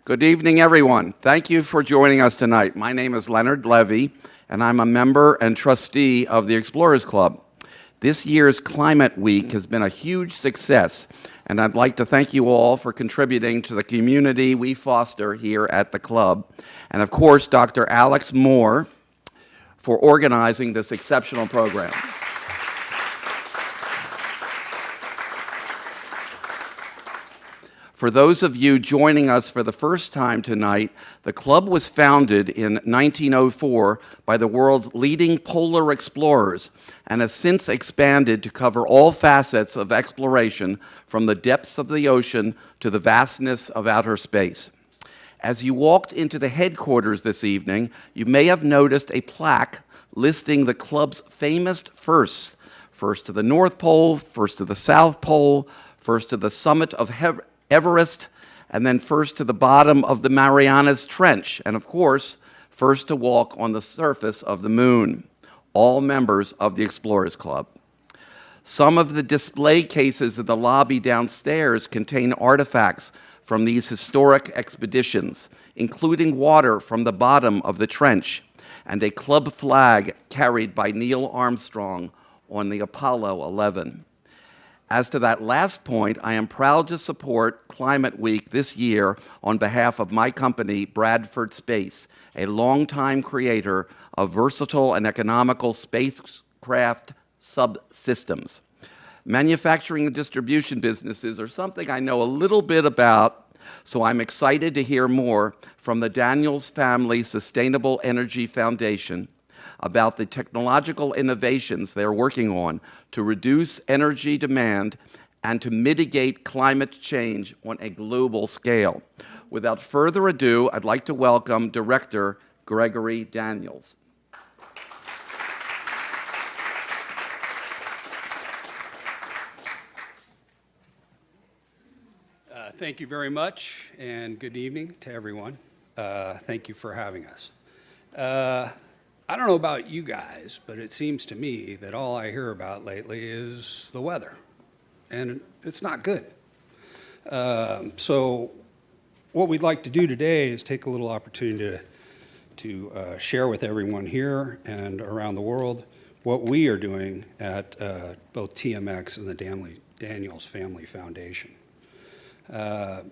Good evening, everyone. Thank you for joining us tonight. My name is Leonard Levy, and I'm a member and trustee of the Explorers Club. This year's Climate Week has been a huge success, and I'd like to thank you all for contributing to the community we foster here at the club. And of course, Dr. Alex Moore for organizing this exceptional program. For those of you joining us for the first time tonight, the club was founded in 1904 by the world's leading polar explorers and has since expanded to cover all facets of exploration from the depths of the ocean to the vastness of outer space. As you walked into the headquarters this evening, you may have noticed a plaque listing the club's famous firsts. First to the North Pole, first to the South Pole, first to the summit of Everest, and then first to the bottom of the Marianas Trench, and of course, first to walk on the surface of the moon, all members of the Explorers Club. Some of the display cases in the lobby downstairs contain artifacts from these historic expeditions, including water from the bottom of the trench and a club flag carried by Neil Armstrong on the Apollo 11. As to that last point, I am proud to support Climate Week this year on behalf of my company, Bradford Space, a longtime creator of versatile and economical spacecraft subsystems. Manufacturing and distribution businesses are something I know a little bit about, so I'm excited to hear more from the Daniels Family Sustainable Energy Foundation about the technological innovations they're working on to reduce energy demand and to mitigate climate change on a global scale. Without further ado, I'd like to welcome Director Gregory Daniels. Thank you very much, and good evening to everyone. Thank you for having us. I don't know about you guys, but it seems to me that all I hear about lately is the weather, and it's not good. So what we'd like to do today is take a little opportunity to share with everyone here and around the world what we are doing at both TMX and the Daniels Family Foundation. I'll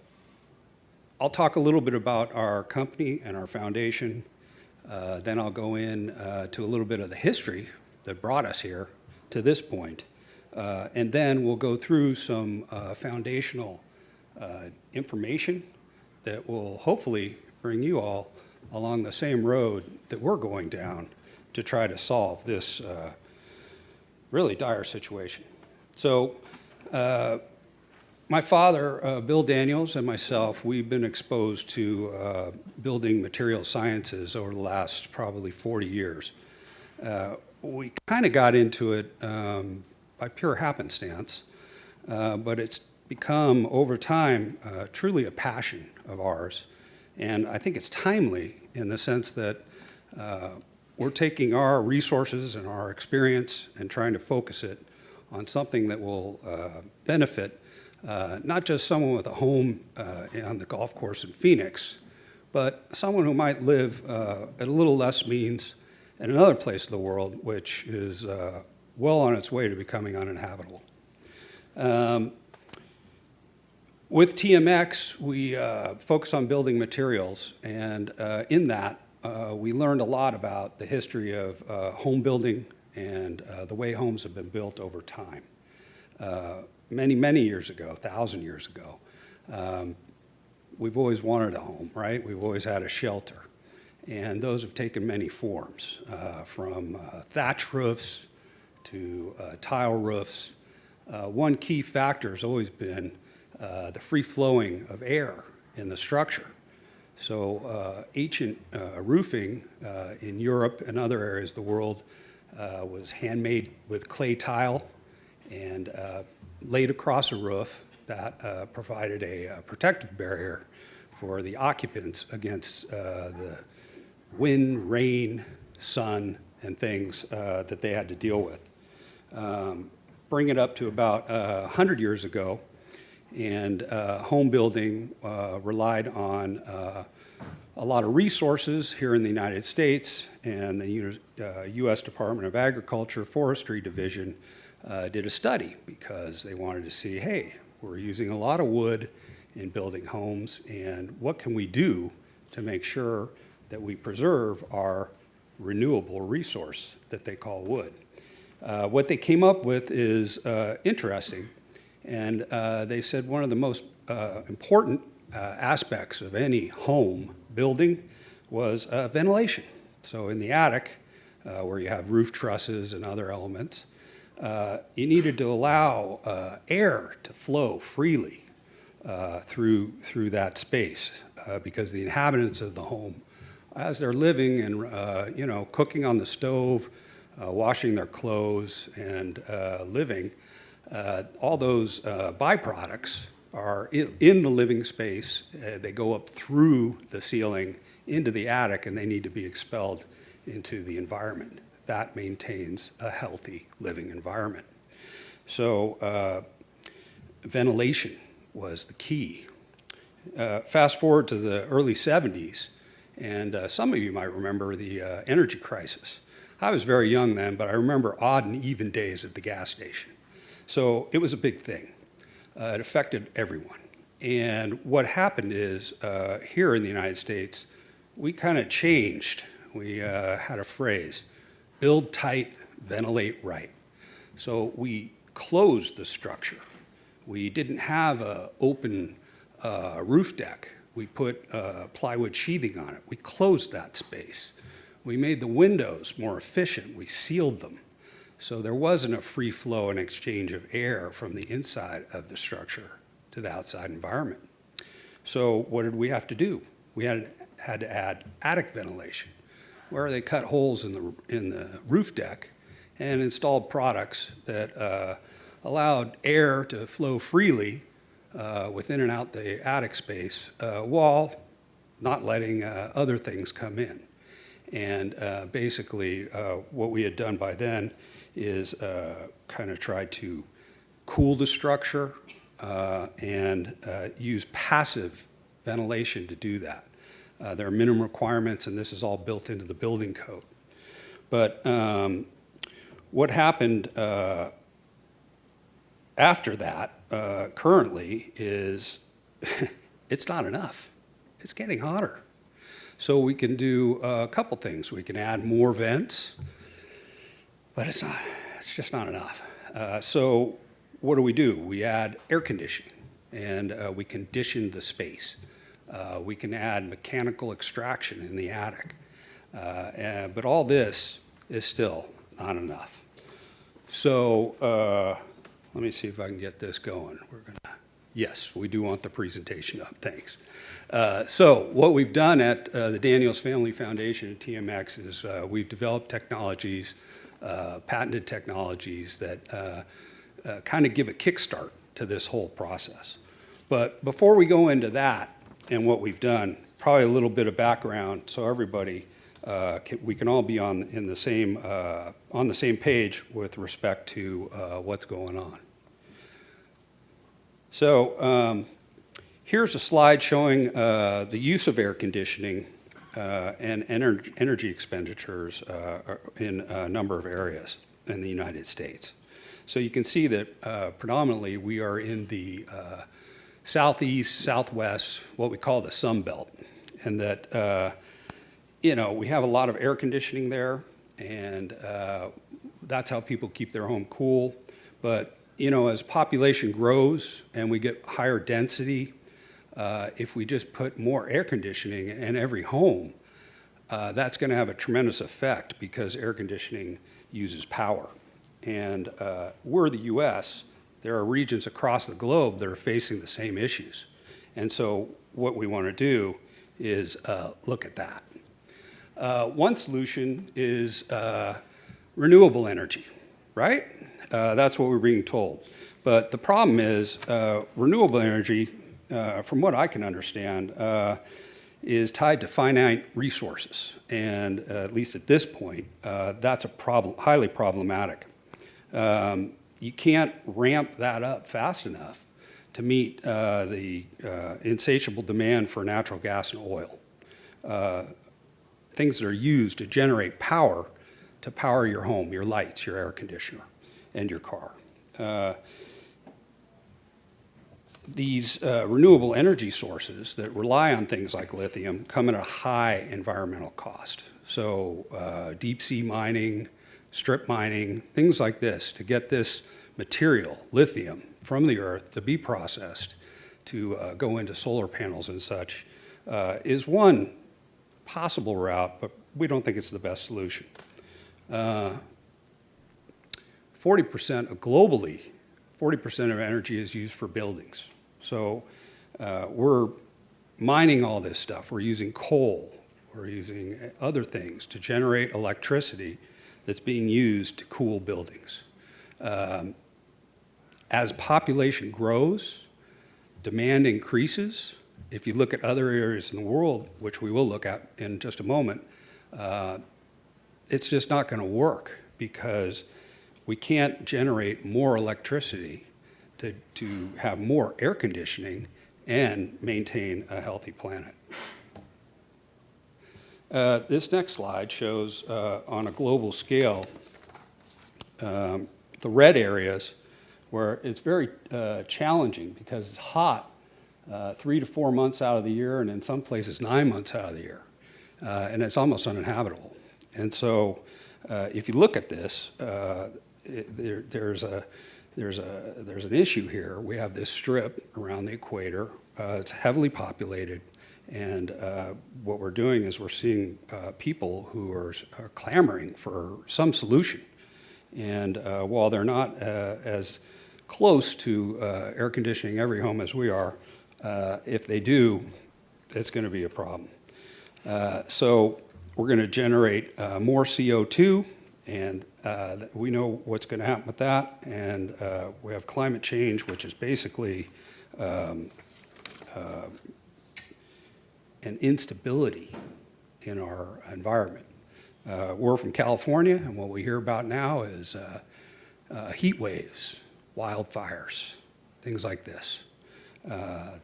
talk a little bit about our company and our foundation. Then I'll go in to a little bit of the history that brought us here to this point. And then we'll go through some foundational information that will hopefully bring you all along the same road that we're going down to try to solve this really dire situation. So my father, Bill Daniels, and myself, we've been exposed to building material sciences over the last probably 40 years. We kind of got into it by pure happenstance, but it's become, over time, truly a passion of ours. And I think it's timely in the sense that we're taking our resources and our experience and trying to focus it on something that will benefit not just someone with a home on the golf course in Phoenix, but someone who might live at a little less means in another place of the world, which is well on its way to becoming uninhabitable. With TMX, we focus on building materials, and in that, we learned a lot about the history of home building and the way homes have been built over time. Many years ago, 1,000 years ago, we've always wanted a home, right? We've always had a shelter. And those have taken many forms, from thatch roofs to tile roofs. One key factor has always been the free flowing of air in the structure. So ancient roofing in Europe and other areas of the world was handmade with clay tile and laid across a roof that provided a protective barrier for the occupants against the wind, rain, sun, and things that they had to deal with. Bring it up to about 100 years ago, And home building relied on a lot of resources here in the United States, and the U.S. Department of Agriculture Forestry Division did a study because they wanted to see, hey, we're using a lot of wood in building homes, and what can we do to make sure that we preserve our renewable resource that they call wood. What they came up with is interesting, and they said one of the most important aspects of any home building was ventilation. So in the attic, where you have roof trusses and other elements, you needed to allow air to flow freely through that space because the inhabitants of the home, as they're living and cooking on the stove, washing their clothes, and living, all those byproducts are in the living space. They go up through the ceiling into the attic, and they need to be expelled into the environment. That maintains a healthy living environment. So ventilation was the key. Fast forward to the early 70s, and some of you might remember the energy crisis. I was very young then, but I remember odd and even days at the gas station. So it was a big thing. It affected everyone. And what happened is, here in the United States, we kind of changed. We had a phrase, build tight, ventilate right. So we closed the structure. We didn't have an open roof deck. We put plywood sheathing on it. We closed that space. We made the windows more efficient. We sealed them. So there wasn't a free flow and exchange of air from the inside of the structure to the outside environment. So what did we have to do? We had to add attic ventilation, where they cut holes in the roof deck and installed products that allowed air to flow freely within and out the attic space while not letting other things come in. And basically what we had done by then is kind of try to cool the structure and use passive ventilation to do that. There are minimum requirements, and this is all built into the building code. But what happened after that, currently, is it's not enough. It's getting hotter. So we can do a couple things. We can add more vents, but it's just not enough. So what do? We add air conditioning, and we condition the space. We can add mechanical extraction in the attic. But all this is still not enough. So let me see if I can get this going. Yes, we do want the presentation up, thanks. So what we've done at the Daniels Family Foundation at TMX is we've developed technologies, patented technologies that kind of give a kickstart to this whole process. But before we go into that and what we've done, probably a little bit of background so everybody, we can all be on the same page with respect to what's going on. So here's a slide showing the use of air conditioning and energy expenditures in a number of areas in the United States. So you can see that predominantly we are in the southeast, southwest, what we call the Sun Belt, and that we have a lot of air conditioning there, and that's how people keep their home cool. But as population grows and we get higher density, if we just put more air conditioning in every home, that's going to have a tremendous effect because air conditioning uses power. And we're the U.S., there are regions across the globe that are facing the same issues. And so what we want to do is look at that. One solution is renewable energy, right? That's what we're being told. But the problem is renewable energy, from what I can understand, is tied to finite resources. And at least at this point, that's a problem, highly problematic. You can't ramp that up fast enough to meet the insatiable demand for natural gas and oil. Things that are used to generate power to power your home, your lights, your air conditioner, and your car. These renewable energy sources that rely on things like lithium come at a high environmental cost. So deep sea mining, strip mining, things like this to get this material, lithium, from the earth to be processed to go into solar panels and such is one possible route, but we don't think it's the best solution. 40% globally, 40% of energy is used for buildings. So we're mining all this stuff. We're using coal. We're using other things to generate electricity that's being used to cool buildings. As population grows, demand increases. If you look at other areas in the world, which we will look at in just a moment, it's just not going to work because we can't generate more electricity to have more air conditioning and maintain a healthy planet. This next slide shows on a global scale the red areas where it's very challenging because it's hot 3 to 4 months out of the year, and in some places 9 months out of the year, and it's almost uninhabitable. And so if you look at this, there's an issue here. We have this strip around the equator. It's heavily populated, and what we're doing is we're seeing people who are clamoring for some solution. And while they're not as close to air conditioning every home as we are, if they do, it's going to be a problem. So we're going to generate more CO2, and we know what's going to happen with that. And we have climate change, which is basically an instability in our environment. We're from California, and what we hear about now is heat waves, wildfires, things like this.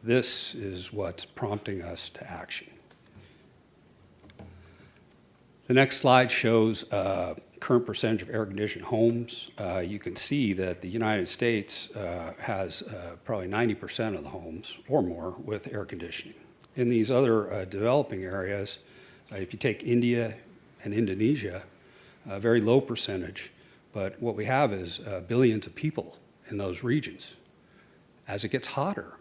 This is what's prompting us to action. The next slide shows current percentage of air-conditioned homes. You can see that the United States has probably 90% of the homes or more with air conditioning. In these other developing areas, if you take India and Indonesia, a very low percentage, but what we have is billions of people in those regions. As it gets hotter,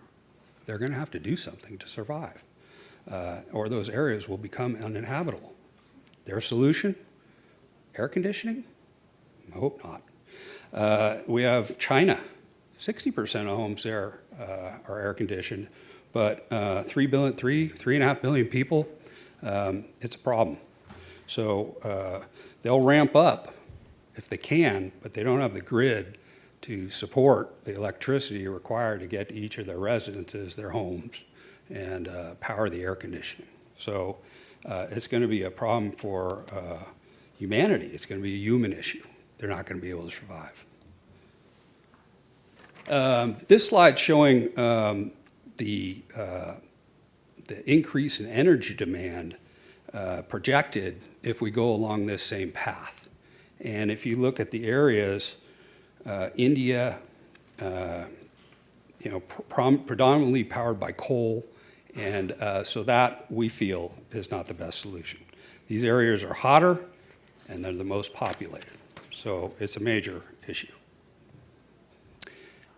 they're going to have to do something to survive, or those areas will become uninhabitable. Their solution? Air conditioning? I hope not. We have China. 60% of homes there are air conditioned, but 3.5 billion people, it's a problem. So they'll ramp up if they can, but they don't have the grid to support the electricity required to get to each of their residences, their homes, and power the air conditioning. So it's going to be a problem for humanity. It's going to be a human issue. They're not going to be able to survive. This slide showing the increase in energy demand projected if we go along this same path. And if you look at the areas, India, predominantly powered by coal, and so that we feel is not the best solution. These areas are hotter, and they're the most populated, so it's a major issue.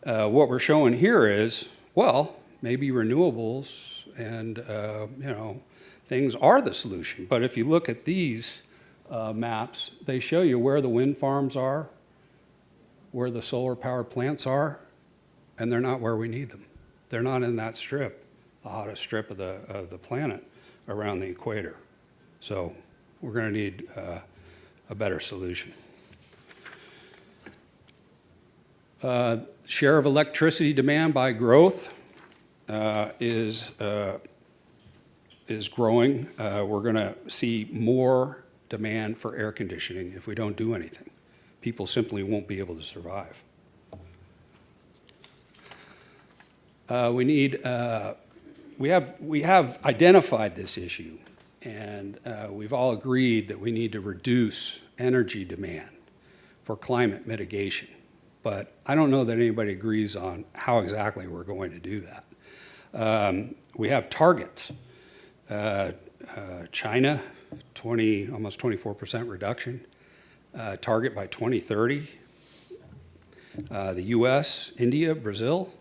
What we're showing here is, well, maybe renewables and things are the solution. But if you look at these maps, they show you where the wind farms are, where the solar power plants are, and they're not where we need them. They're not in that strip, the hottest strip of the planet around the equator. So we're going to need a better solution. Share of electricity demand by growth is growing. We're going to see more demand for air conditioning if we don't do anything. People simply won't be able to survive. We have identified this issue, and we've all agreed that we need to reduce energy demand for climate mitigation. But I don't know that anybody agrees on how exactly we're going to do that. We have targets. China, almost 24% reduction, target by 2030. The U.S., India, Brazil,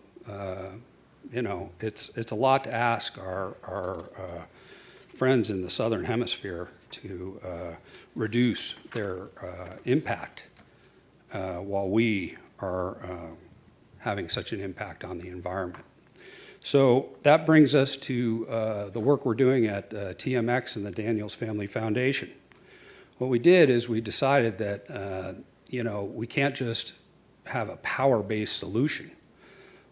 it's a lot to ask our friends in the southern hemisphere to reduce their impact while we are having such an impact on the environment. So that brings us to the work we're doing at TMX and the Daniels Family Foundation. What we did is we decided that we can't just have a power-based solution.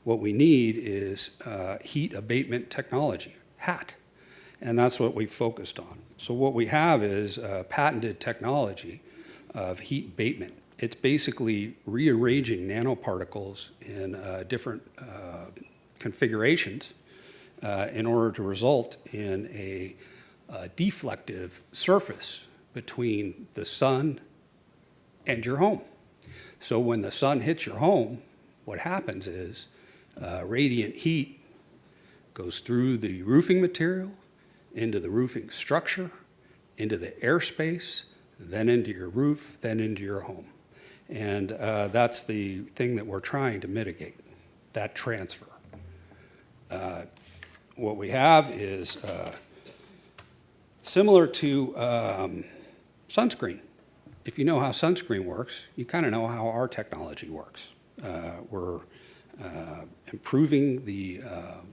What we need is heat abatement technology, HAT, and that's what we focused on. So what we have is patented technology of heat abatement. It's basically rearranging nanoparticles in different configurations in order to result in a deflective surface between the sun and your home. So when the sun hits your home, what happens is radiant heat goes through the roofing material, into the roofing structure, into the airspace, then into your roof, then into your home. And that's the thing that we're trying to mitigate, that transfer. What we have is similar to sunscreen. If you know how sunscreen works, you kind of know how our technology works. We're improving the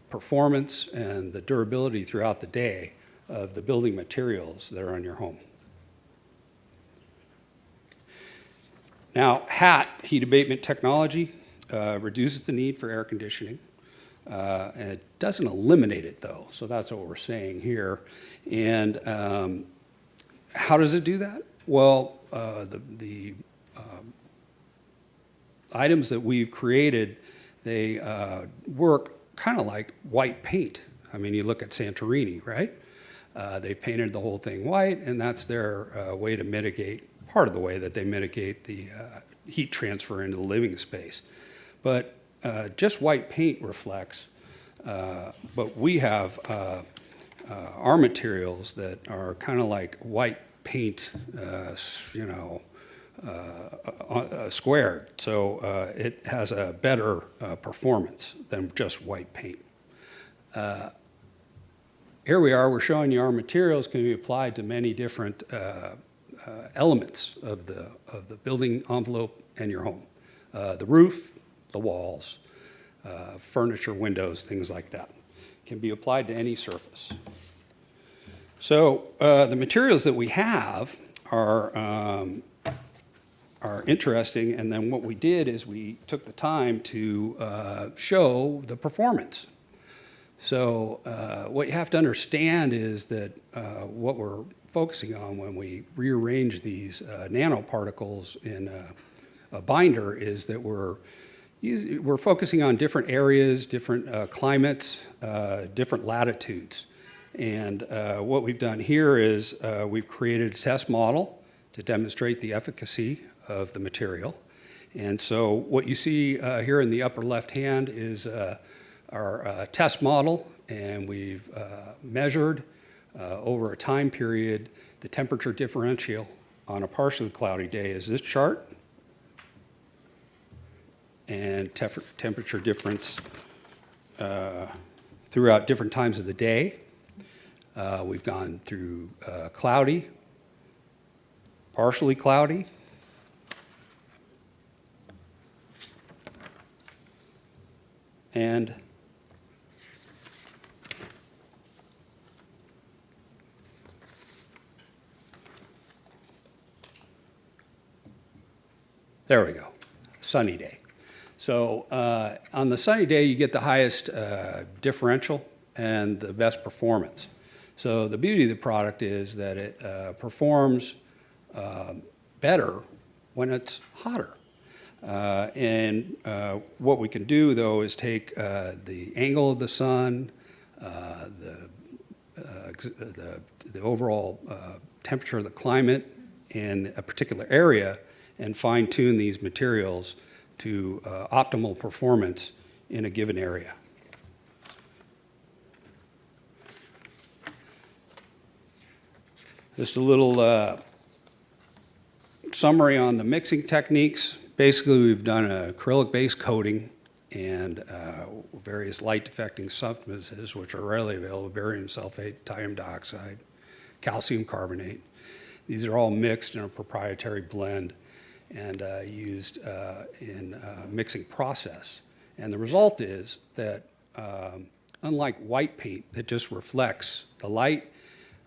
performance and the durability throughout the day of the building materials that are on your home. Now, HAT, heat abatement technology, reduces the need for air conditioning. And it doesn't eliminate it, though, so that's what we're saying here. And how does it do that? Well, the items that we've created, they work kind of like white paint. I mean, you look at Santorini, right? They painted the whole thing white, and that's their way to mitigate, part of the way that they mitigate the heat transfer into the living space. But just white paint reflects, but we have our materials that are kind of like white paint, squared. So it has a better performance than just white paint. Here we are, we're showing you our materials can be applied to many different elements of the building envelope and your home. The roof, the walls, furniture, windows, things like that. Can be applied to any surface. So the materials that we have are interesting, and then what we did is we took the time to show the performance. So what you have to understand is that what we're focusing on when we rearrange these nanoparticles in a binder is that we're focusing on different areas, different climates, different latitudes. And what we've done here is we've created a test model to demonstrate the efficacy of the material. And so what you see here in the upper left hand is our test model, and we've measured over a time period the temperature differential on a partially cloudy day is this chart, and temperature difference throughout different times of the day. We've gone through cloudy, partially cloudy, and there we go, sunny day. So on the sunny day, you get the highest differential and the best performance. So the beauty of the product is that it performs better when it's hotter. What we can do, though, is take the angle of the sun, the overall temperature of the climate in a particular area, and fine-tune these materials to optimal performance in a given area. Just a little summary on the mixing techniques. Basically, we've done an acrylic-based coating and various light-diffecting substances, which are rarely available: barium sulfate, titanium dioxide, calcium carbonate. These are all mixed in a proprietary blend and used in a mixing process. And the result is that unlike white paint that just reflects the light,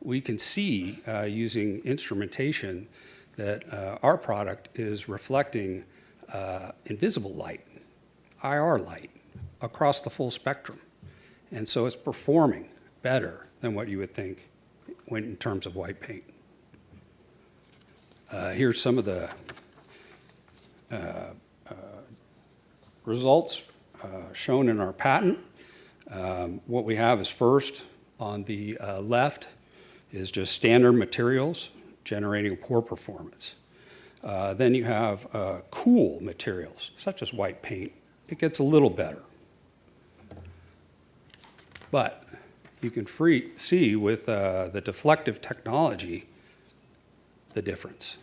we can see using instrumentation that our product is reflecting invisible light, IR light, across the full spectrum. And so it's performing better than what you would think in terms of white paint. Here's some of the results shown in our patent. What we have is, first, on the left is just standard materials generating poor performance. Then you have cool materials, such as white paint. It gets a little better. But you can see with the deflective technology the difference.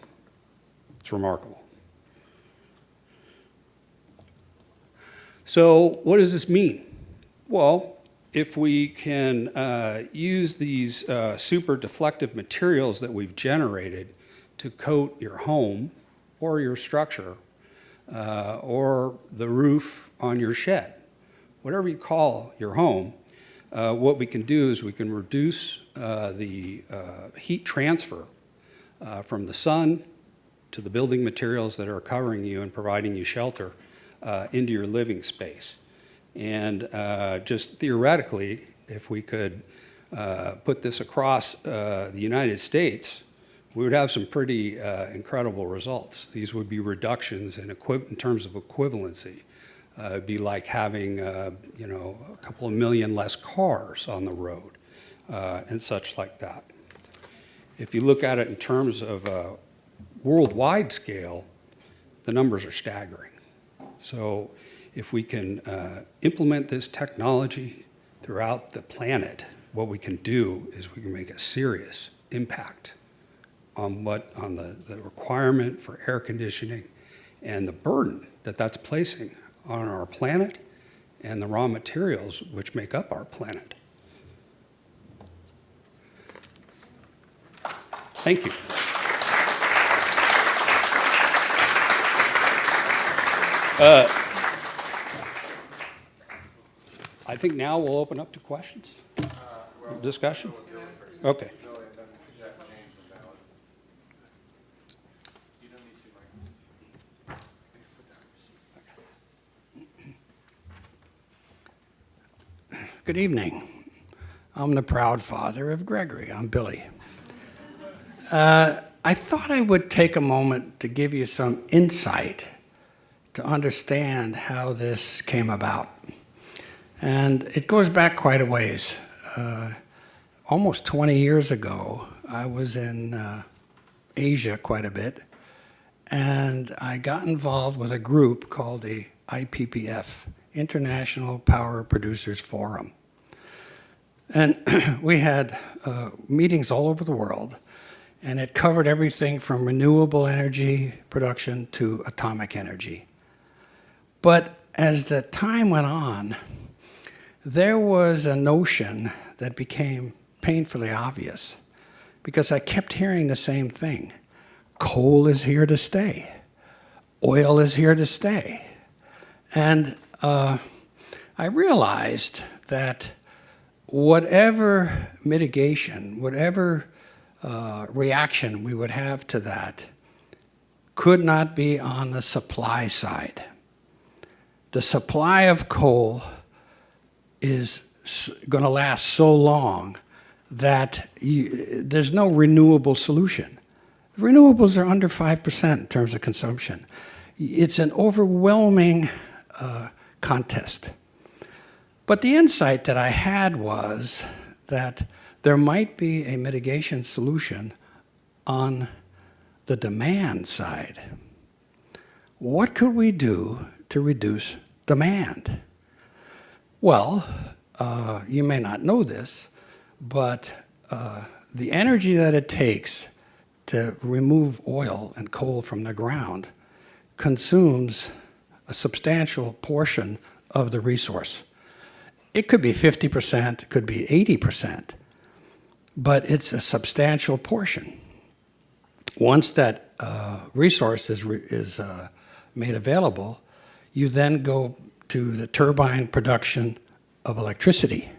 It's remarkable. So what does this mean? Well, if we can use these super deflective materials that we've generated to coat your home or your structure or the roof on your shed, whatever you call your home, what we can do is we can reduce the heat transfer from the sun to the building materials that are covering you and providing you shelter into your living space. And just theoretically, if we could put this across the United States, we would have some pretty incredible results. These would be reductions in terms of equivalency. It'd be like having a couple of million less cars on the road and such like that. If you look at it in terms of a worldwide scale, the numbers are staggering. So if we can implement this technology throughout the planet, what we can do is we can make a serious impact on the requirement for air conditioning and the burden that that's placing on our planet and the raw materials which make up our planet. Thank you. I think now we'll open up to questions, discussion. Okay. Good evening. I'm the proud father of Gregory. I'm Billy. I thought I would take a moment to give you some insight to understand how this came about. And it goes back quite a ways. Almost 20 years ago, I was in Asia quite a bit, and I got involved with a group called the IPPF, International Power Producers Forum. And we had meetings all over the world, and it covered everything from renewable energy production to atomic energy. But as the time went on, there was a notion that became painfully obvious, because I kept hearing the same thing. Coal is here to stay. Oil is here to stay. And I realized that whatever mitigation, whatever reaction we would have to that could not be on the supply side. The supply of coal is going to last so long that there's no renewable solution. Renewables are under 5% in terms of consumption. It's an overwhelming contest. But the insight that I had was that there might be a mitigation solution on the demand side. What could we do to reduce demand? Well, you may not know this, but the energy that it takes to remove oil and coal from the ground consumes a substantial portion of the resource. It could be 50%, it could be 80%, but it's a substantial portion. Once that resource is made available, you then go to the turbine production of electricity.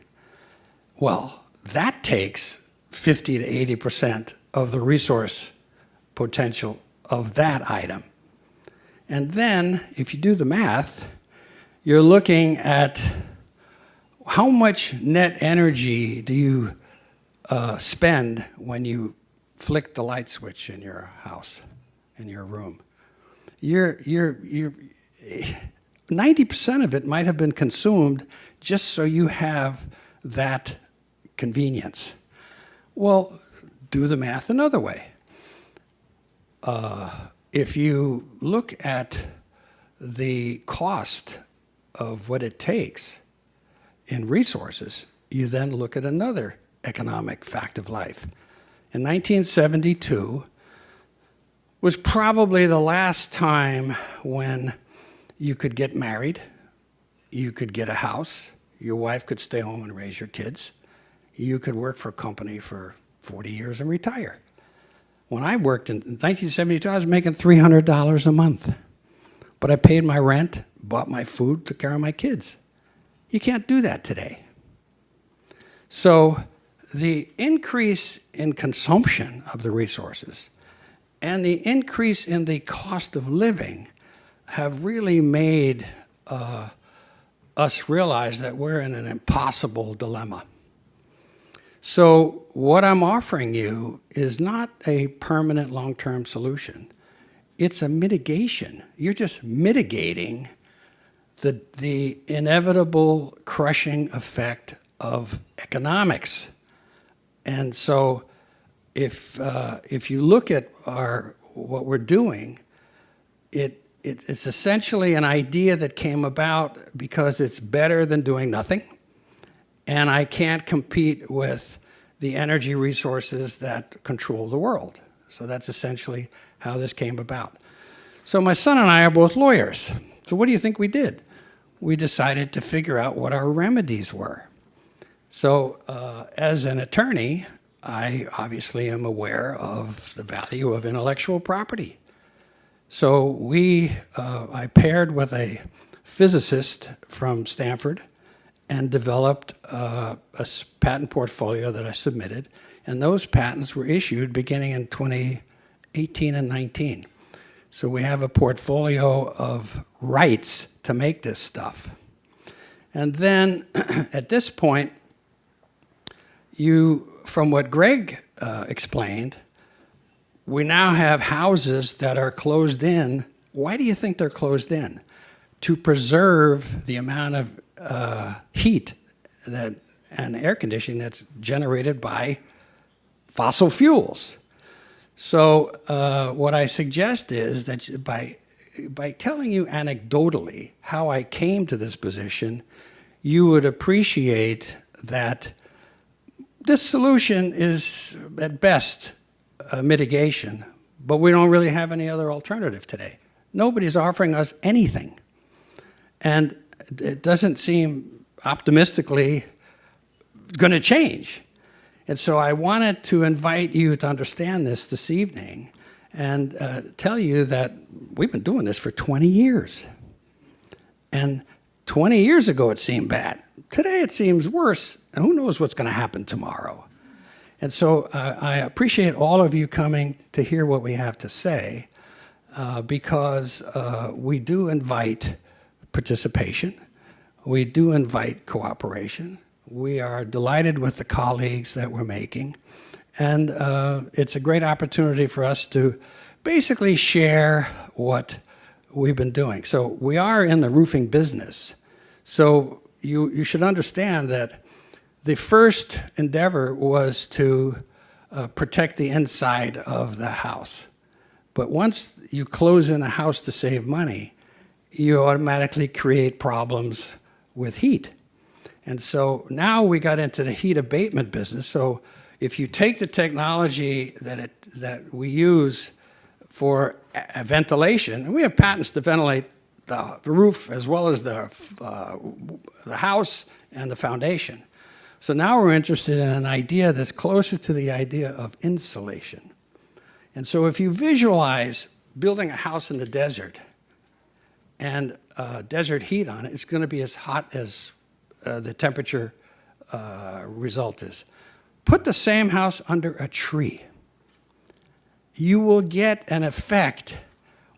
Well, that takes 50 to 80% of the resource potential of that item. And then, if you do the math, you're looking at how much net energy do you spend when you flick the light switch in your house, in your room. 90% of it might have been consumed just so you have that convenience. Well, do the math another way. If you look at the cost of what it takes in resources, you then look at another economic fact of life. In 1972 was probably the last time when you could get married, you could get a house, your wife could stay home and raise your kids, you could work for a company for 40 years and retire. When I worked in 1972, I was making $300 a month. But I paid my rent, bought my food, took care of my kids. You can't do that today. So the increase in consumption of the resources and the increase in the cost of living have really made us realize that we're in an impossible dilemma. So what I'm offering you is not a permanent long-term solution. It's a mitigation. You're just mitigating the inevitable crushing effect of economics. And so if you look at what we're doing, it's essentially an idea that came about because it's better than doing nothing. And I can't compete with the energy resources that control the world. So that's essentially how this came about. So my son and I are both lawyers. So what do you think we did? We decided to figure out what our remedies were. So as an attorney, I obviously am aware of the value of intellectual property. So I paired with a physicist from Stanford and developed a patent portfolio that I submitted. And those patents were issued beginning in 2018 and 19. So we have a portfolio of rights to make this stuff. And then at this point, from what Greg explained, we now have houses that are closed in. Why do you think they're closed in? To preserve the amount of heat and air conditioning that's generated by fossil fuels. So what I suggest is that by telling you anecdotally how I came to this position, you would appreciate that this solution is at best a mitigation, but we don't really have any other alternative today. Nobody's offering us anything. And it doesn't seem optimistically going to change. And so I wanted to invite you to understand this evening and tell you that we've been doing this for 20 years. And 20 years ago it seemed bad. Today it seems worse, and who knows what's going to happen tomorrow. And so I appreciate all of you coming to hear what we have to say because we do invite participation. We do invite cooperation. We are delighted with the colleagues that we're making. And it's a great opportunity for us to basically share what we've been doing. So we are in the roofing business. So you should understand that the first endeavor was to protect the inside of the house. But once you close in a house to save money, you automatically create problems with heat. And so now we got into the heat abatement business. So if you take the technology that we use for ventilation, and we have patents to ventilate the roof as well as the house and the foundation. So now we're interested in an idea that's closer to the idea of insulation. And so if you visualize building a house in the desert and desert heat on it, it's going to be as hot as the temperature result is. Put the same house under a tree. You will get an effect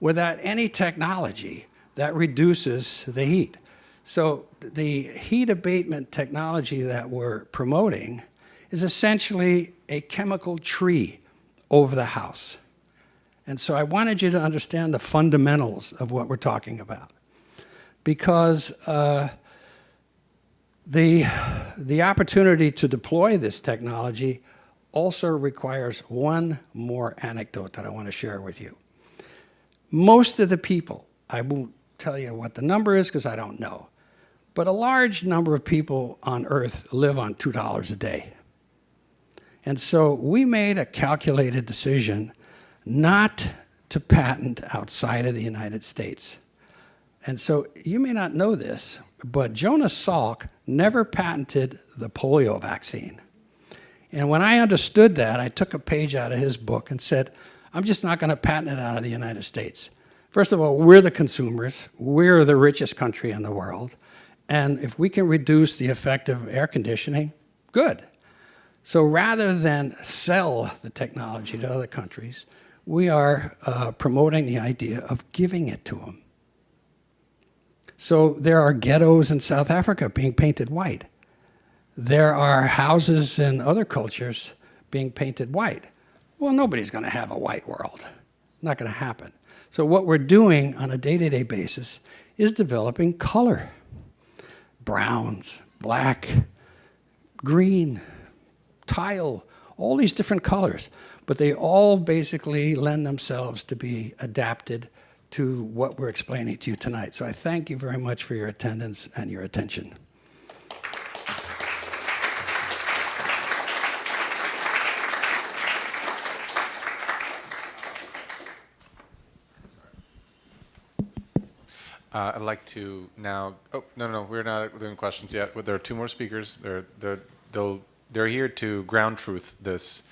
without any technology that reduces the heat. So the heat abatement technology that we're promoting is essentially a chemical tree over the house. And so I wanted you to understand the fundamentals of what we're talking about. Because the opportunity to deploy this technology also requires one more anecdote that I want to share with you. Most of the people, I won't tell you what the number is because I don't know, but a large number of people on Earth live on $2 a day. And so we made a calculated decision not to patent outside of the United States. And so you may not know this, but Jonas Salk never patented the polio vaccine. And when I understood that, I took a page out of his book and said, I'm just not going to patent it out of the United States. First of all, we're the consumers. We're the richest country in the world. And if we can reduce the effect of air conditioning, good. So rather than sell the technology to other countries, we are promoting the idea of giving it to them. So there are ghettos in South Africa being painted white. There are houses in other cultures being painted white. Well, nobody's going to have a white world. Not going to happen. So what we're doing on a day-to-day basis is developing color. Browns, black, green, tile, all these different colors. But they all basically lend themselves to be adapted to what we're explaining to you tonight. So I thank you very much for your attendance and your attention. I'd like to now. Oh no, we're not doing questions yet. But there are two more speakers. They're here to ground truth this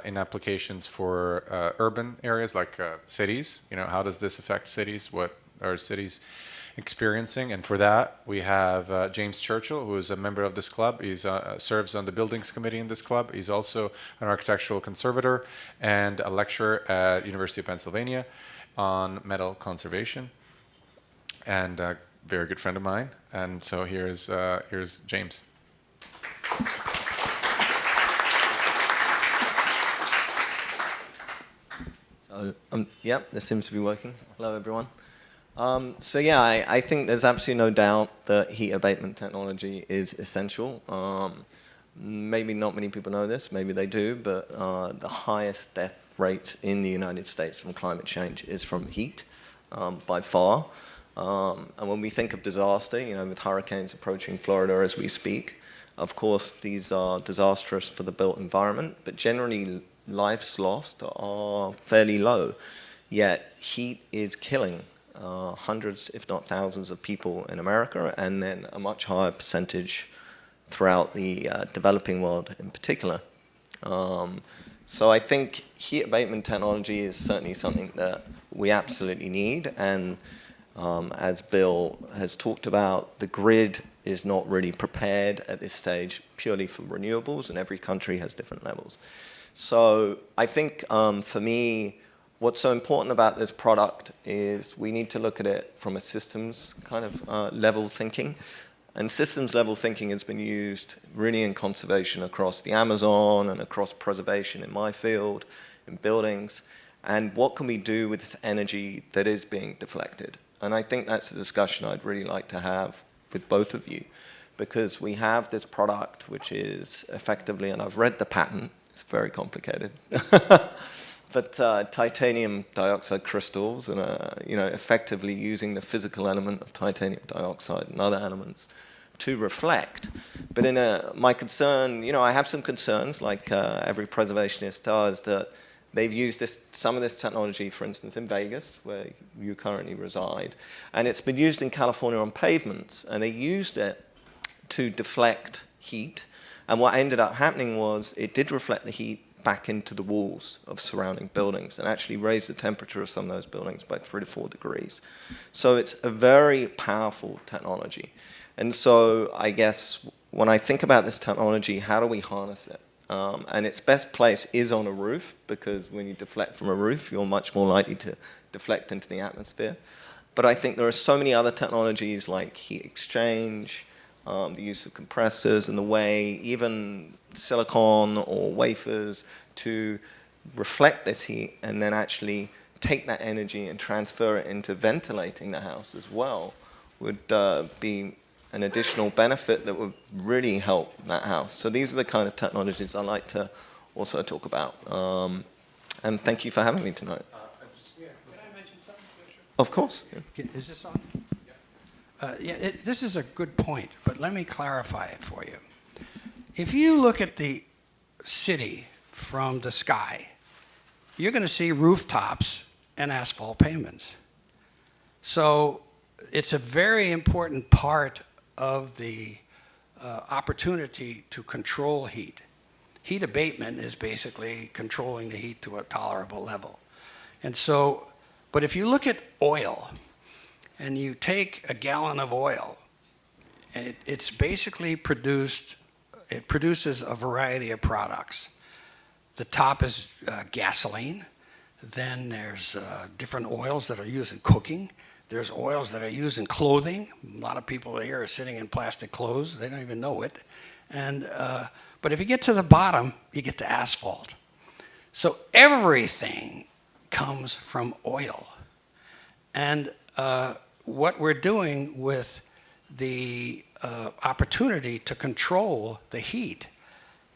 in applications for urban areas like cities. You know, how does this affect cities? What are cities experiencing? And for that, we have James Churchill, who is a member of this club. He serves on the buildings committee in this club. He's also an architectural conservator and a lecturer at University of Pennsylvania on metal conservation, and a very good friend of mine. And so here's James. So, yeah, this seems to be working. Hello, everyone. So yeah, I think there's absolutely no doubt that heat abatement technology is essential. Maybe not many people know this, maybe they do, but the highest death rate in the United States from climate change is from heat, by far. And when we think of disaster, you know, with hurricanes approaching Florida as we speak, of course, these are disastrous for the built environment, but generally lives lost are fairly low. Yet heat is killing hundreds, if not thousands, of people in America, and then a much higher percentage throughout the developing world in particular. So I think heat abatement technology is certainly something that we absolutely need, and as Bill has talked about, the grid is not really prepared at this stage purely for renewables, and every country has different levels. So I think for me, what's so important about this product is we need to look at it from a systems kind of level thinking. And systems level thinking has been used really in conservation across the Amazon and across preservation in my field, in buildings. And what can we do with this energy that is being deflected? And I think that's a discussion I'd really like to have with both of you, because we have this product which is effectively, and I've read the patent, it's very complicated, but titanium dioxide crystals, and effectively using the physical element of titanium dioxide and other elements to reflect. But my concern, I have some concerns, like every preservationist does, that they've used some of this technology, for instance, in Vegas, where you currently reside, and it's been used in California on pavements, and they used it to deflect heat. And what ended up happening was it did reflect the heat back into the walls of surrounding buildings and actually raised the temperature of some of those buildings by 3 to 4 degrees. So it's a very powerful technology. And so I guess when I think about this technology, how do we harness it? And its best place is on a roof, because when you deflect from a roof, you're much more likely to deflect into the atmosphere. But I think there are so many other technologies like heat exchange, the use of compressors, and the way even silicon or wafers to reflect this heat and then actually take that energy and transfer it into ventilating the house as well would be an additional benefit that would really help that house. So these are the kind of technologies I like to also talk about. And thank you for having me tonight. Can I mention something? Of course. Yeah. Is this on? This is a good point, but let me clarify it for you. If you look at the city from the sky, you're going to see rooftops and asphalt pavements. So it's a very important part of the opportunity to control heat. Heat abatement is basically controlling the heat to a tolerable level. And so, but if you look at oil, and you take a gallon of oil, and it's basically it produces a variety of products. The top is gasoline. Then there's different oils that are used in cooking. There's oils that are used in clothing. A lot of people here are sitting in plastic clothes. They don't even know it. But if you get to the bottom, you get to asphalt. So everything comes from oil. And what we're doing with the opportunity to control the heat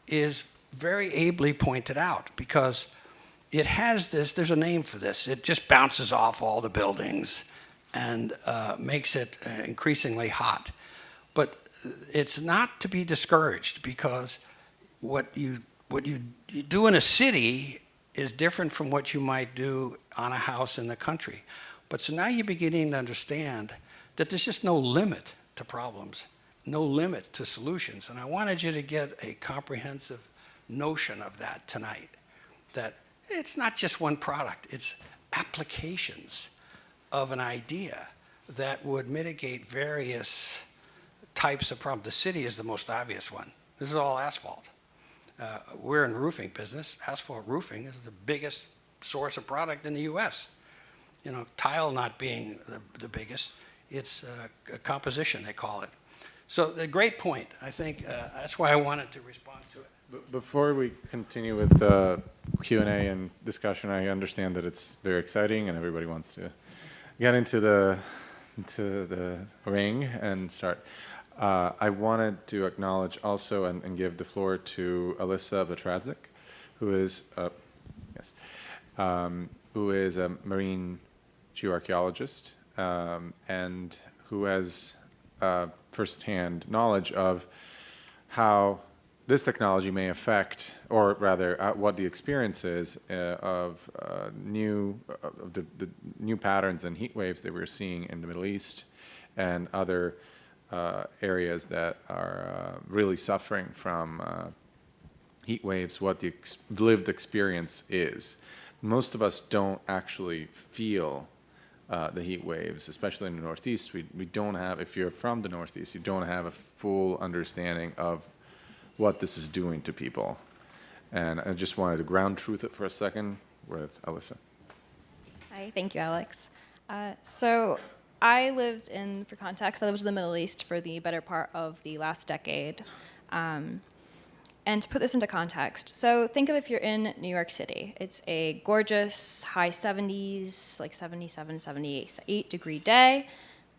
is very ably pointed out, because it has this, there's a name for this, it just bounces off all the buildings and makes it increasingly hot. But it's not to be discouraged, because what you do in a city is different from what you might do on a house in the country. But so now you're beginning to understand that there's just no limit to problems, no limit to solutions. And I wanted you to get a comprehensive notion of that tonight, that it's not just one product, it's applications of an idea that would mitigate various types of problems. The city is the most obvious one. This is all asphalt. We're in the roofing business. Asphalt roofing is the biggest source of product in the US. Tile not being the biggest, it's a composition, they call it. So a great point. I think that's why I wanted to respond to it. Before we continue with the Q&A and discussion, I understand that it's very exciting and everybody wants to get into the ring and start. I wanted to acknowledge also and give the floor to Alyssa Betradzik, who is a marine geoarchaeologist and who has firsthand knowledge of how this technology may affect, or rather, what the experience is of the new patterns and heat waves that we're seeing in the Middle East and other areas that are really suffering from heat waves, what the lived experience is. Most of us don't actually feel the heat waves, especially in the Northeast. We don't have, if you're from the Northeast, you don't have a full understanding of what this is doing to people. And I just wanted to ground truth it for a second with Alyssa. Hi, thank you, Alex. So I lived in, for context, I lived in the Middle East for the better part of the last decade. And to put this into context, so think of if you're in New York City. It's a gorgeous high 70s, like 77, 78 degree day,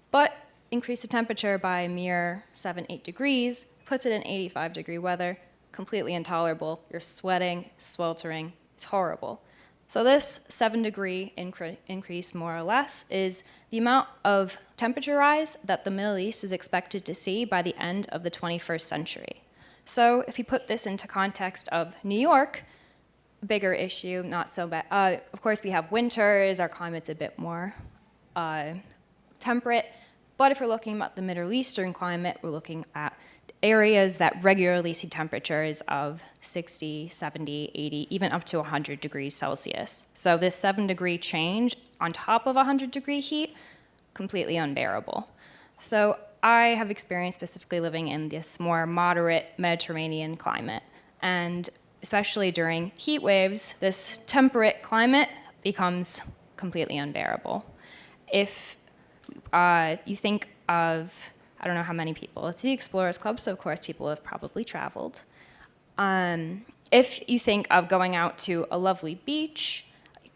but increase the temperature by a mere 7, 8 degrees, puts it in 85 degree weather, completely intolerable. You're sweating, sweltering, it's horrible. So this 7 degree increase, more or less, is the amount of temperature rise that the Middle East is expected to see by the end of the 21st century. So if you put this into context of New York, bigger issue, not so bad. Of course, we have winters, our climate's a bit more temperate, but if we're looking at the Middle Eastern climate, we're looking at areas that regularly see temperatures of 60, 70, 80, even up to 100 degrees Celsius. So this 7 degree change on top of 100 degree heat, completely unbearable. So I have experience specifically living in this more moderate Mediterranean climate. And especially during heat waves, this temperate climate becomes completely unbearable. If you think of, I don't know how many people, it's the Explorers Club, so of course people have probably traveled. If you think of going out to a lovely beach,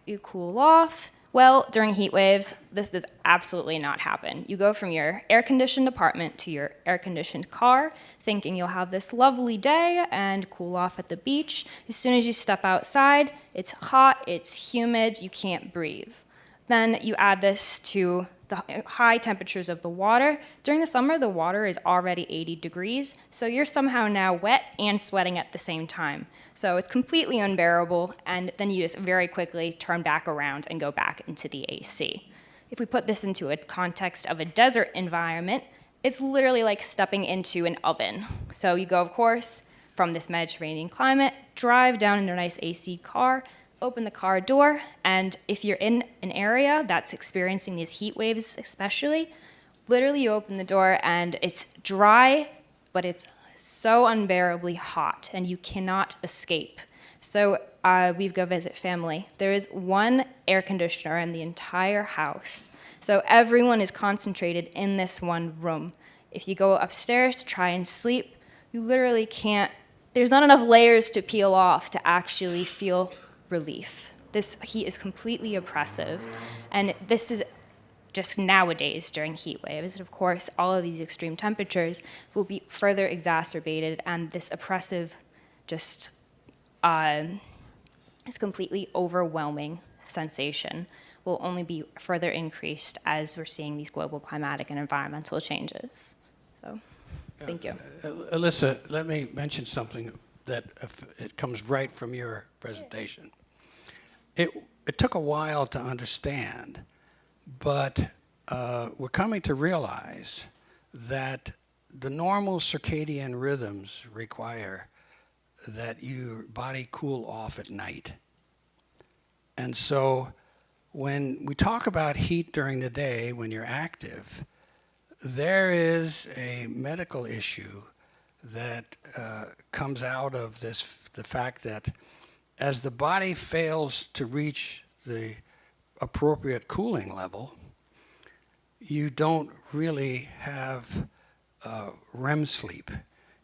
you cool off, well, during heat waves, this does absolutely not happen. You go from your air-conditioned apartment to your air-conditioned car, thinking you'll have this lovely day and cool off at the beach. As soon as you step outside, it's hot, it's humid, you can't breathe. Then you add this to the high temperatures of the water. During the summer, the water is already 80 degrees, so you're somehow now wet and sweating at the same time. So it's completely unbearable, and then you just very quickly turn back around and go back into the AC. If we put this into a context of a desert environment, it's literally like stepping into an oven. So you go, of course, from this Mediterranean climate, drive down in a nice AC car, open the car door, and if you're in an area that's experiencing these heat waves especially, literally you open the door and it's dry, but it's so unbearably hot and you cannot escape. So we go visit family. There is one air conditioner in the entire house. So everyone is concentrated in this one room. If you go upstairs to try and sleep, you literally can't, there's not enough layers to peel off to actually feel relief. This heat is completely oppressive, and this is just nowadays during heat waves. And of course, all of these extreme temperatures will be further exacerbated, and this oppressive, just this completely overwhelming sensation will only be further increased as we're seeing these global climatic and environmental changes. So, thank you. Alyssa, let me mention something that it comes right from your presentation. It took a while to understand, but we're coming to realize that the normal circadian rhythms require that your body cool off at night. And so when we talk about heat during the day when you're active, there is a medical issue that comes out of this, the fact that as the body fails to reach the appropriate cooling level, you don't really have REM sleep.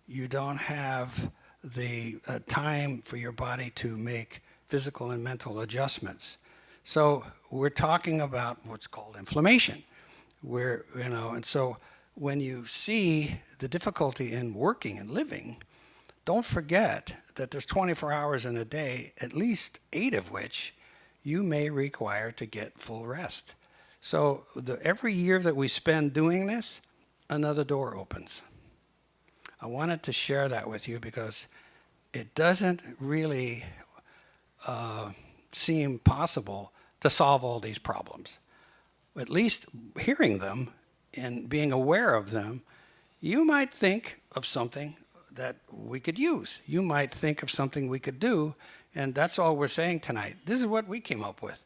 You don't have the time for your body to make physical and mental adjustments. So we're talking about what's called inflammation. And so when you see the difficulty in working and living, don't forget that there's 24 hours in a day, at least 8 of which you may require to get full rest. So every year that we spend doing this, another door opens. I wanted to share that with you because it doesn't really seem possible to solve all these problems. At least hearing them and being aware of them, you might think of something that we could use. You might think of something we could do, and that's all we're saying tonight. This is what we came up with,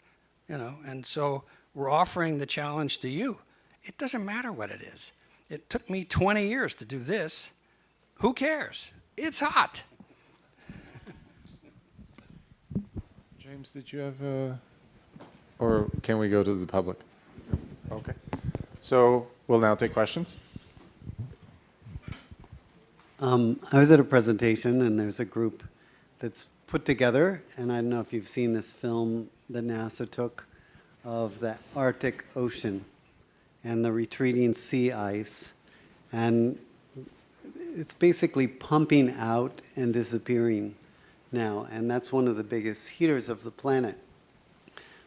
and so we're offering the challenge to you. It doesn't matter what it is. It took me 20 years to do this. Who cares? It's hot. James, did you have or can we go to the public? Okay. So we'll now take questions. I was at a presentation, and there's a group that's put together, and I don't know if you've seen this film that NASA took of the Arctic Ocean and the retreating sea ice, and it's basically pumping out and disappearing now, and that's one of the biggest heaters of the planet.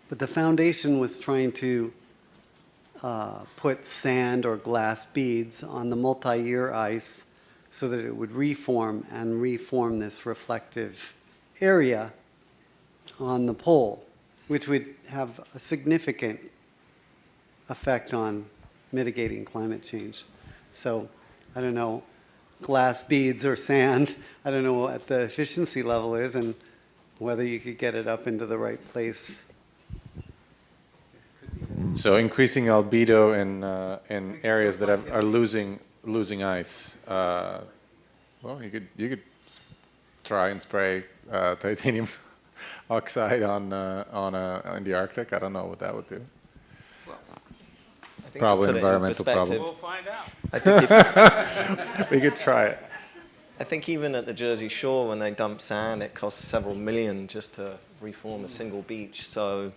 But the foundation was trying to put sand or glass beads on the multi-year ice so that it would reform this reflective area on the pole, which would have a significant effect on mitigating climate change. So I don't know, glass beads or sand, I don't know what the efficiency level is and whether you could get it up into the right place. So increasing albedo in areas that are losing ice. Well, you could try and spray titanium oxide in the Arctic. I don't know what that would do. I think Probably to put it in environmental perspective, problem. Find out. I think if, We could try it. I think even at the Jersey Shore, when they dump sand, it costs several million just to reform a single beach. So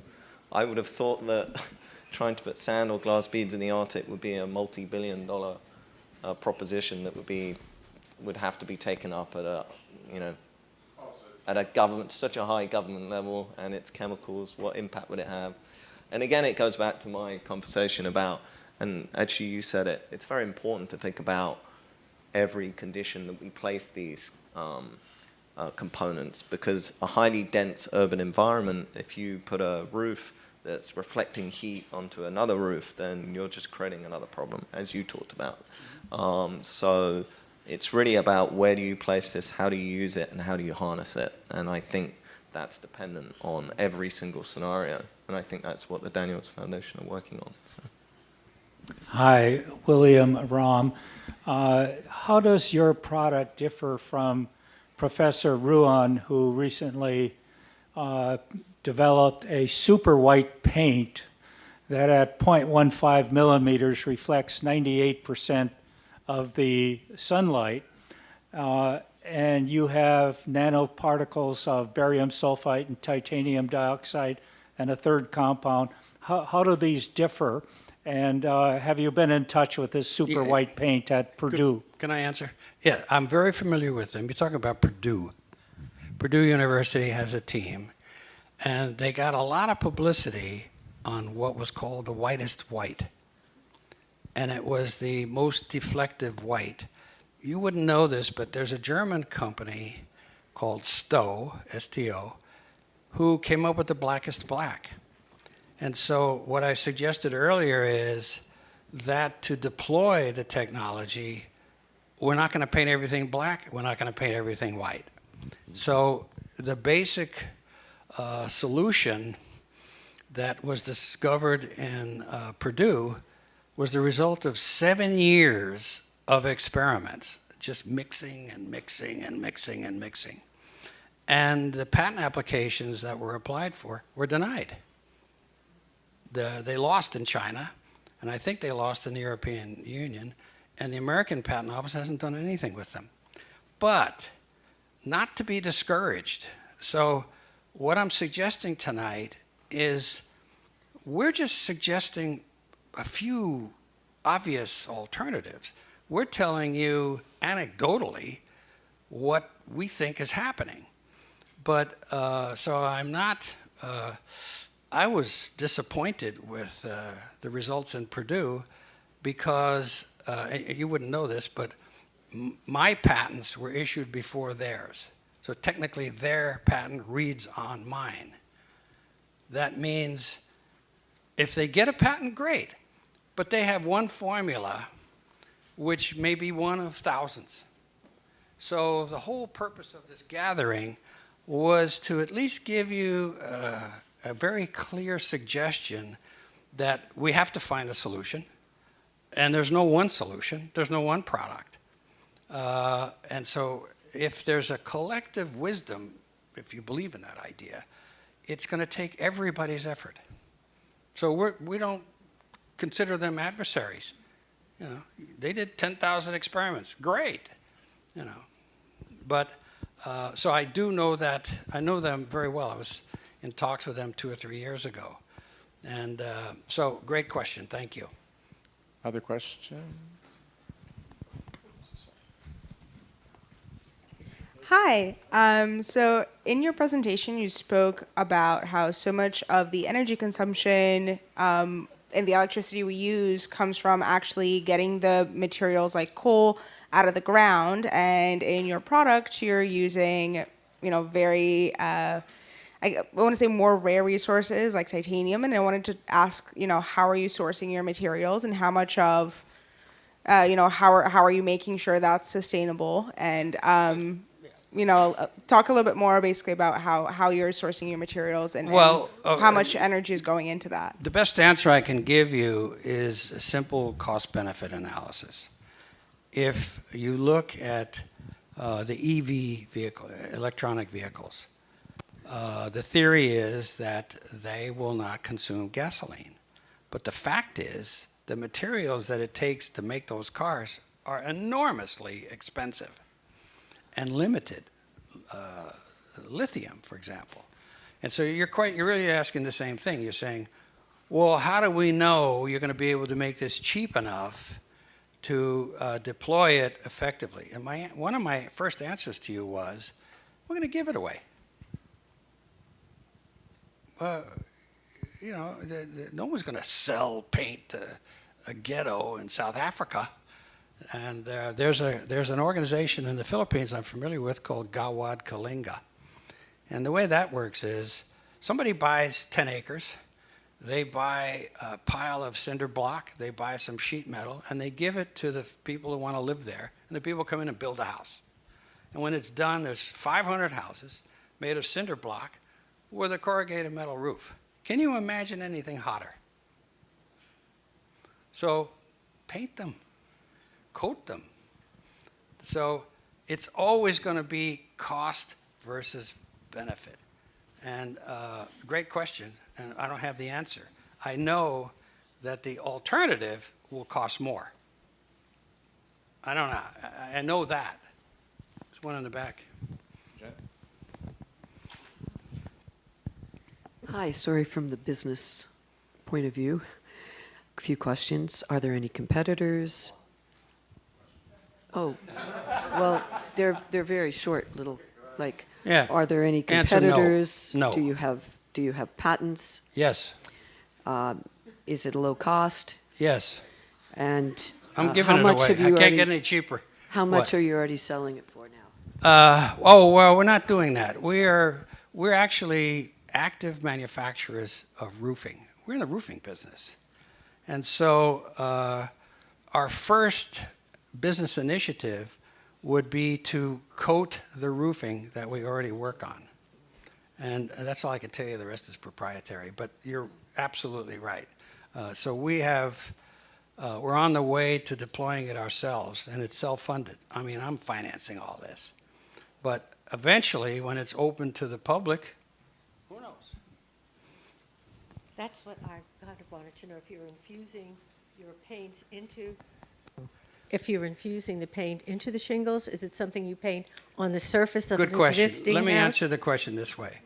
I would have thought that trying to put sand or glass beads in the Arctic would be a multi-billion-dollar proposition that would have to be taken up at a government, such a high government level, and its chemicals. What impact would it have? And again, it goes back to my conversation about, and actually you said it, it's very important to think about every condition that we place these components, because a highly dense urban environment, if you put a roof that's reflecting heat onto another roof, then you're just creating another problem, as you talked about. So it's really about where do you place this, how do you use it, and how do you harness it. And I think that's dependent on every single scenario. And I think that's what the Daniels Foundation are working on. So. Hi, William Rahm. How does your product differ from Professor Ruan, who recently developed a super white paint that at 0.15 millimeters reflects 98% of the sunlight, and you have nanoparticles of barium sulfite and titanium dioxide and a third compound. How do these differ? And have you been in touch with this super white paint at Purdue? Can I answer? Yeah, I'm very familiar with them. You're talking about Purdue. Purdue University has a team, and they got a lot of publicity on what was called the whitest white. And it was the most deflective white. You wouldn't know this, but there's a German company called STO, S-T-O, who came up with the blackest black. And so what I suggested earlier is that to deploy the technology, we're not going to paint everything black, we're not going to paint everything white. So the basic solution that was discovered in Purdue was the result of 7 years of experiments, just mixing and mixing and mixing and mixing. And the patent applications that were applied for were denied. They lost in China, and I think they lost in the European Union, and the American Patent Office hasn't done anything with them. But not to be discouraged. So what I'm suggesting tonight is we're just suggesting a few obvious alternatives. We're telling you anecdotally what we think is happening. But so I'm not, I was disappointed with the results in Purdue because, you wouldn't know this, but my patents were issued before theirs. So technically their patent reads on mine. That means if they get a patent, great. But they have one formula, which may be one of thousands. So the whole purpose of this gathering was to at least give you a very clear suggestion that we have to find a solution. And there's no one solution. There's no one product. And so if there's a collective wisdom, if you believe in that idea, it's going to take everybody's effort. So we don't consider them adversaries. You know, they did 10,000 experiments. Great. you know. But, so I do know that, I know them very well. I was in talks with them 2 or 3 years ago. And so, great question, thank you. Other questions? Hi. So in your presentation, you spoke about how so much of the energy consumption and the electricity we use comes from actually getting the materials like coal out of the ground. And in your product, you're using, very, I want to say more rare resources like titanium. And I wanted to ask, how are you sourcing your materials and how much of, how are you making sure that's sustainable? And, talk a little bit more basically about how you're sourcing your materials and how much energy is going into that. The best answer I can give you is a simple cost-benefit analysis. If you look at the EV vehicle, electronic vehicles, the theory is that they will not consume gasoline. But the fact is, the materials that it takes to make those cars are enormously expensive and limited. Lithium, for example. And so you're really asking the same thing. You're saying, well, how do we know you're going to be able to make this cheap enough to deploy it effectively? And one of my first answers to you was, we're going to give it away. No one's going to sell paint to a ghetto in South Africa. And there's an organization in the Philippines I'm familiar with called Gawad Kalinga. And the way that works is somebody buys 10 acres, they buy a pile of cinder block, they buy some sheet metal, and they give it to the people who want to live there. And the people come in and build a house. And when it's done, there's 500 houses made of cinder block with a corrugated metal roof. Can you imagine anything hotter? So paint them. Coat them. So it's always going to be cost versus benefit. And great question, and I don't have the answer. I know that the alternative will cost more. I don't know. I know that. There's one in the back. Hi, sorry, from the business point of view. A few questions. Are there any competitors? Oh, well, they're very short, little, like, Yeah. are there any Answer no. competitors? No. Do you have patents? Yes. Is it low cost? Yes. And I'm giving how it much away. have I you can't already, get any cheaper. How much What? are you already selling it for now? Well, we're not doing that. We're actually active manufacturers of roofing. We're in the roofing business. And so our first business initiative would be to coat the roofing that we already work on. And that's all I can tell you. The rest is proprietary. But you're absolutely right. So we're on the way to deploying it ourselves, and it's self-funded. I mean, I'm financing all this. But eventually, when it's open to the public, who knows? That's what I kind of wanted to know, if you're infusing your paints into, if you're infusing the paint into the shingles, is it something you paint on the surface of Good an question. existing Let me house? answer the question this way.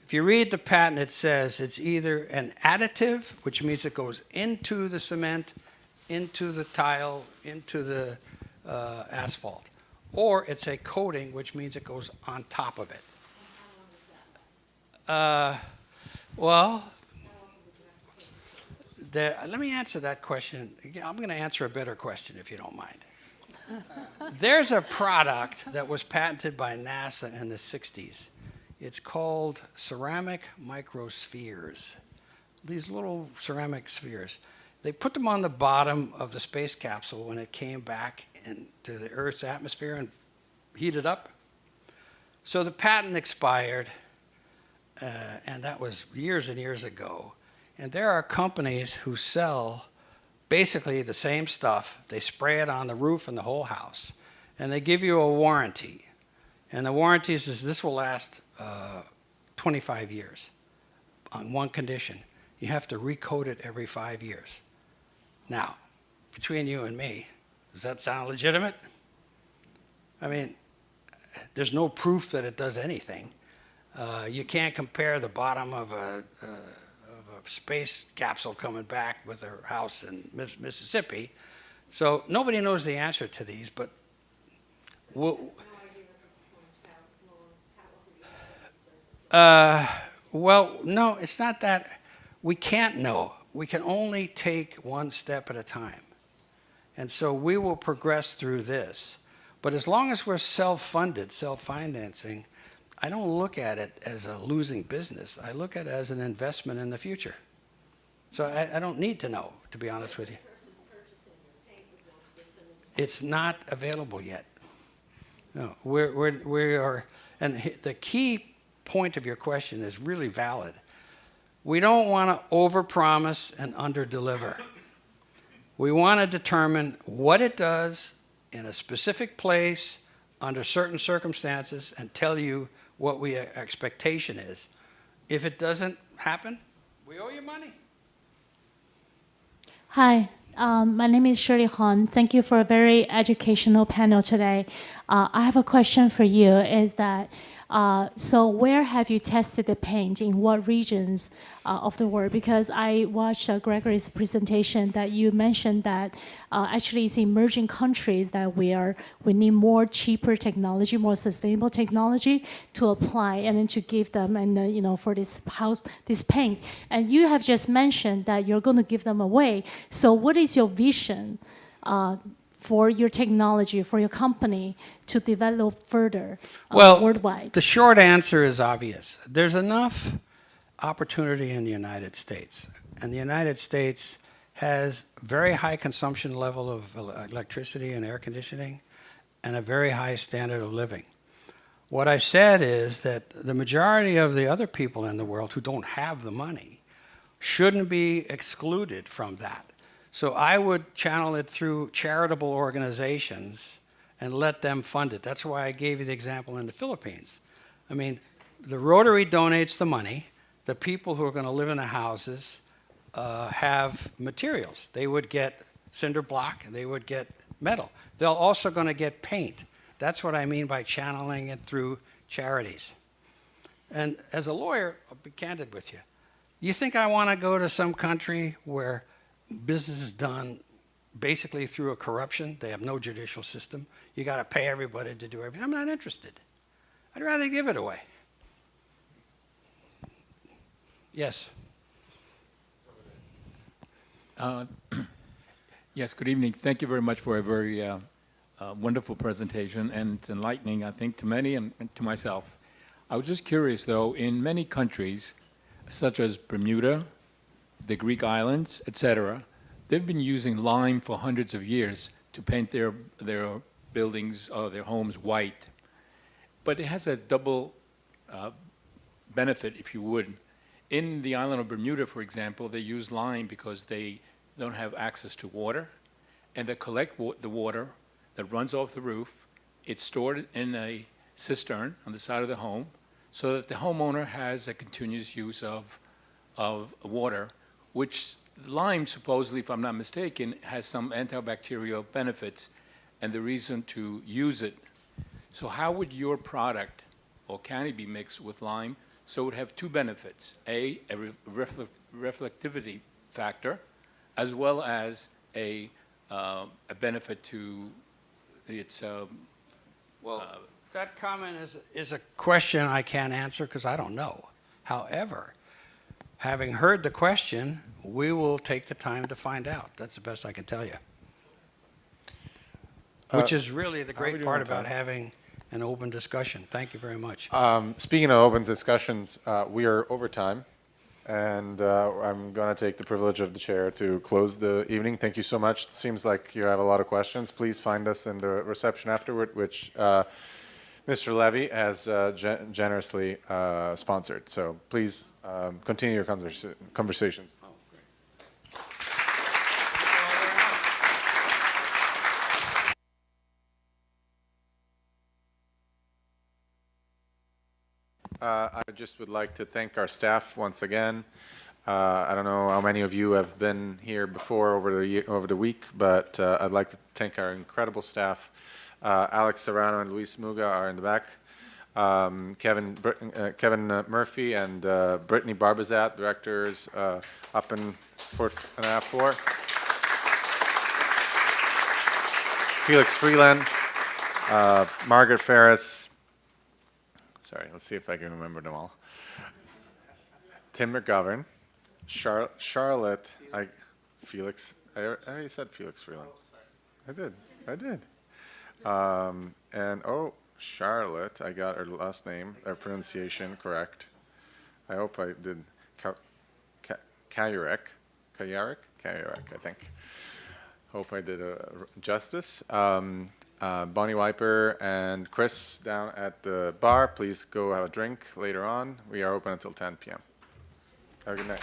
If you read the patent, it says it's either an additive, which means it goes into the cement, into the tile, into the asphalt, or it's a coating, which means it goes on top of it. Well, let me answer that question. I'm going to answer a better question, if you don't mind. There's a product that was patented by NASA in the 60s. It's called ceramic microspheres. These little ceramic spheres. They put them on the bottom of the space capsule when it came back into the Earth's atmosphere and heated up. So the patent expired, and that was years and years ago. And there are companies who sell basically the same stuff. They spray it on the roof and the whole house. And they give you a warranty. And the warranty says this will last 25 years on one condition. You have to recoat it every 5 years. Now, between you and me, does that sound legitimate? I mean, there's no proof that it does anything. You can't compare the bottom of a space capsule coming back with a house in Mississippi. So nobody knows the answer to these, but well, no, it's not that. We can't know. We can only take one step at a time. And so we will progress through this. But as long as we're self-funded, self-financing, I don't look at it as a losing business. I look at it as an investment in the future. So I don't need to know, to be honest with you. It's not available yet. No, we are, and the key point of your question is really valid. We don't want to overpromise and underdeliver. We want to determine what it does in a specific place under certain circumstances and tell you what our expectation is. If it doesn't happen, we owe you money. Hi, my name is Shirley Han. Thank you for a very educational panel today. I have a question for you is that, so where have you tested the paint? In what regions of the world? Because I watched Gregory's presentation that you mentioned that actually it's emerging countries that we need more cheaper technology, more sustainable technology to apply and then to give them and for this paint. And you have just mentioned that you're going to give them away. So what is your vision for your technology, for your company to develop further worldwide? The short answer is obvious. There's enough opportunity in the United States. And the United States has very high consumption level of electricity and air conditioning and a very high standard of living. What I said is that the majority of the other people in the world who don't have the money shouldn't be excluded from that. So I would channel it through charitable organizations and let them fund it. That's why I gave you the example in the Philippines. I mean, the Rotary donates the money. The people who are going to live in the houses have materials. They would get cinder block and they would get metal. They're also going to get paint. That's what I mean by channeling it through charities. And as a lawyer, I'll be candid with you. You think I want to go to some country where business is done basically through a corruption? They have no judicial system. You got to pay everybody to do everything. I'm not interested. I'd rather give it away. Yes. Yes, good evening. Thank you very much for a very wonderful presentation, and it's enlightening, I think, to many and to myself. I was just curious, though, in many countries, such as Bermuda, the Greek islands, etc., they've been using lime for hundreds of years to paint their buildings or their homes white. But it has a double benefit, if you would. In the island of Bermuda, for example, they use lime because they don't have access to water, and they collect the water that runs off the roof. It's stored in a cistern on the side of the home so that the homeowner has a continuous use of water, which lime, supposedly, if I'm not mistaken, has some antibacterial benefits and the reason to use it. So how would your product, or can it be mixed with lime, so it would have two benefits: a reflectivity factor, as well as a benefit to its... that comment is a question I can't answer because I don't know. However, having heard the question, we will take the time to find out. That's the best I can tell you. Which is really the great part about having an open discussion. Thank you very much. Speaking of open discussions, we are over time, and I'm going to take the privilege of the chair to close the evening. Thank you so much. It seems like you have a lot of questions. Please find us in the reception afterward, which Mr. Levy has generously sponsored. So please continue your conversations. I just would like to thank our staff once again. I don't know how many of you have been here before over the week, but I'd like to thank our incredible staff Alex Serrano and Luis Muga are in the back. Kevin Murphy and Brittany Barbazat, directors, up in fourth and a half floor. Felix Freeland, Margaret Ferris. Sorry, let's see if I can remember them all. Tim McGovern, Charlotte, Felix. I already said Felix Freeland. I did. And Charlotte, I got her last name, her pronunciation correct. I hope I did. Kayarek, I think. Hope I did justice. Bonnie Wiper and Chris down at the bar. Please go have a drink later on. We are open until 10 p.m. Have a good night.